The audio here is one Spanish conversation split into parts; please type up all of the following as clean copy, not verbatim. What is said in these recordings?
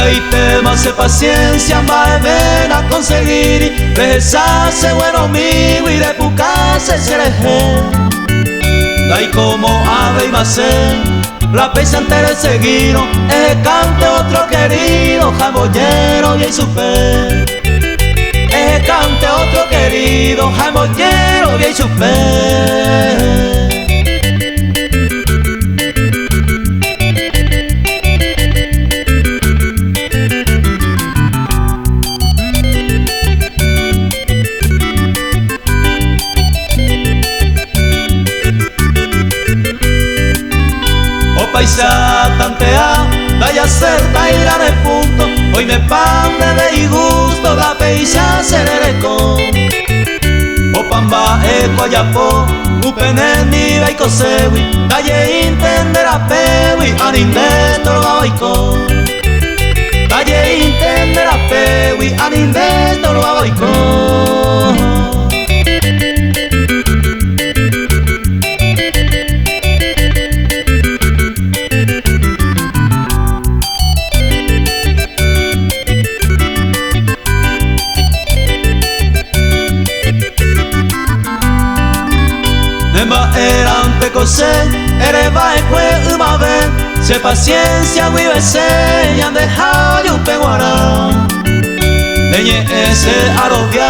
Y tema hace paciencia, más ven a conseguir rezarse buen amigo y de buscarse sereje. Dai como ave y macé, la pesa entera de seguido, es cante otro querido, jamollero y su fe. Es cante otro querido, jamollero y su fe. Paisa tantea, vaya cerca y la de punto. Hoy me pande de disgusto, la peisa sererecó. O pamba eco ayapo, upene ni baiko sewi. Daye intender a pewi, anindesto lo baiko. Daye intender a pewi, anindesto lo baiko. Erante cosé, ereba ekwe umabe, se paciencia wibese, y han dejado y un peguará. Leñe ese arobia,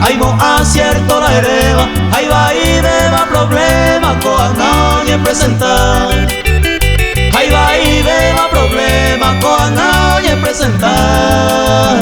hay mo acierto la ereba, ahí va y beba problema, coana y en presentar. Ahí va y beba problema, coana y en presentar.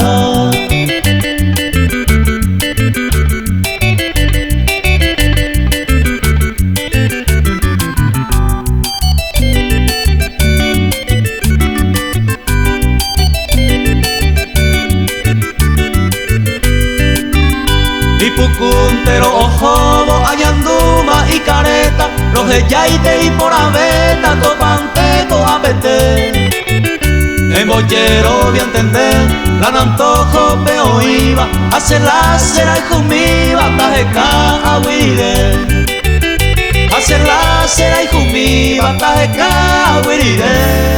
Pucuntero, ojobo, ayanduma y careta, los de yaite y por aveta, topanteco, apete. En bollero voy a entender, la nantojo peo iba, hacer la cera y jumiba, tajeca aguiride. Hacer la cera y jumiba, tajeca aguiride.